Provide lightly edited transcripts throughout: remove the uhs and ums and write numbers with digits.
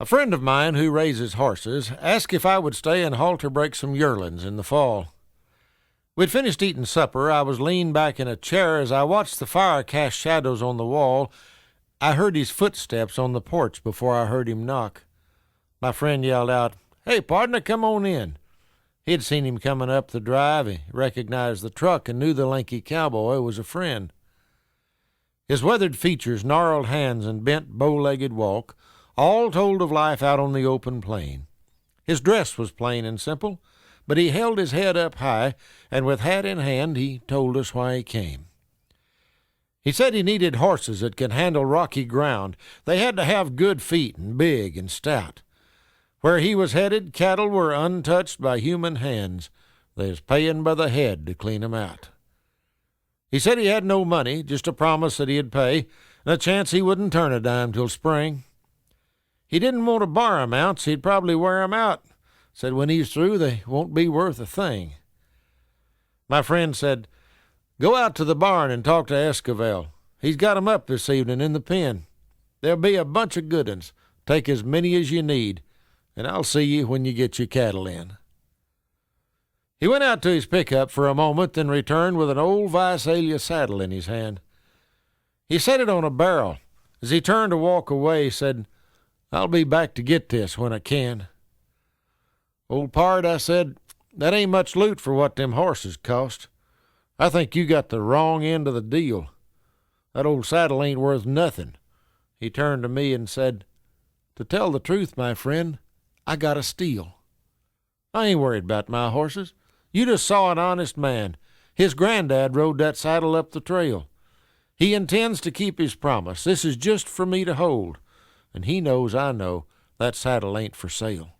A friend of mine who raises horses asked if I would stay and halter break some yearlings in the fall. We'd finished eating supper. I was leaned back in a chair as I watched the fire cast shadows on the wall. I heard his footsteps on the porch before I heard him knock. My friend yelled out, "Hey, partner, come on in." He had seen him coming up the drive. He recognized the truck and knew the lanky cowboy was a friend. His weathered features, gnarled hands, and bent bow-legged walk all told of life out on the open plain. His dress was plain and simple, but he held his head up high, and with hat in hand he told us why he came. He said he needed horses that could handle rocky ground. They had to have good feet and big and stout. Where he was headed, cattle were untouched by human hands. They was paying by the head to clean 'em out. He said he had no money, just a promise that he'd pay, and a chance he wouldn't turn a dime till spring. He didn't want to borrow mounts. He'd probably wear 'em out. Said when he's through, they won't be worth a thing. My friend said, "Go out to the barn and talk to Esquivel. He's got 'em up this evening in the pen. There'll be a bunch of good uns. Take as many as you need, and I'll see you when you get your cattle in." He went out to his pickup for a moment, then returned with an old Visalia saddle in his hand. He set it on a barrel. As he turned to walk away, he said, "I'll be back to get this when I can." "Old pard," I said, "that ain't much loot for what them horses cost. I think you got the wrong end of the deal. That old saddle ain't worth nothing." He turned to me and said, "To tell the truth, my friend, I got a steal. I ain't worried about my horses. You just saw an honest man. His granddad rode that saddle up the trail. He intends to keep his promise. This is just for me to hold, and he knows I know that saddle ain't for sale.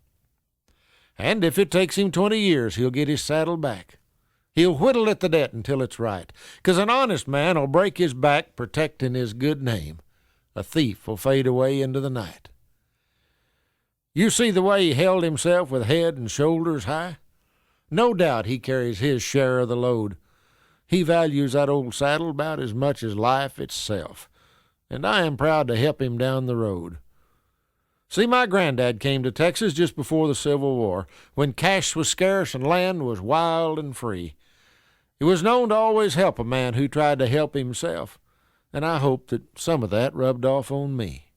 And if it takes him 20 years, he'll get his saddle back. He'll whittle at the debt until it's right, 'cause an honest man will break his back protecting his good name. A thief will fade away into the night. You see the way he held himself with head and shoulders high? No doubt he carries his share of the load. He values that old saddle about as much as life itself, and I am proud to help him down the road. See, my granddad came to Texas just before the Civil War, when cash was scarce and land was wild and free. He was known to always help a man who tried to help himself, and I hope that some of that rubbed off on me.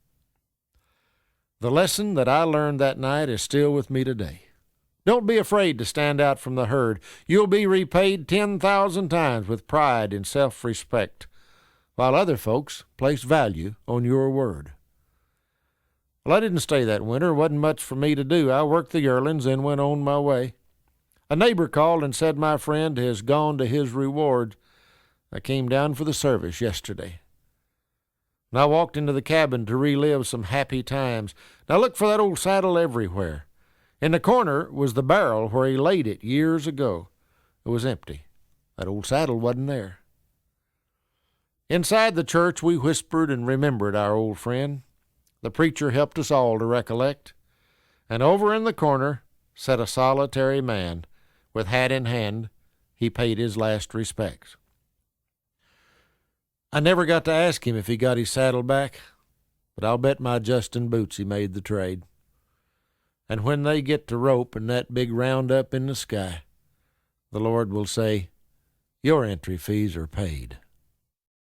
The lesson that I learned that night is still with me today. Don't be afraid to stand out from the herd. You'll be repaid 10,000 times with pride and self-respect, while other folks place value on your word. Well, I didn't stay that winter. Wasn't much for me to do. I worked the yearlings and went on my way. A neighbor called and said my friend has gone to his reward. I came down for the service yesterday. And I walked into the cabin to relive some happy times. And I looked for that old saddle everywhere. In the corner was the barrel where he laid it years ago. It was empty. That old saddle wasn't there. Inside the church we whispered and remembered our old friend. The preacher helped us all to recollect. And over in the corner sat a solitary man. With hat in hand, he paid his last respects. I never got to ask him if he got his saddle back, but I'll bet my Justin boots he made the trade. And when they get to rope and that big round up in the sky, the Lord will say, "Your entry fees are paid."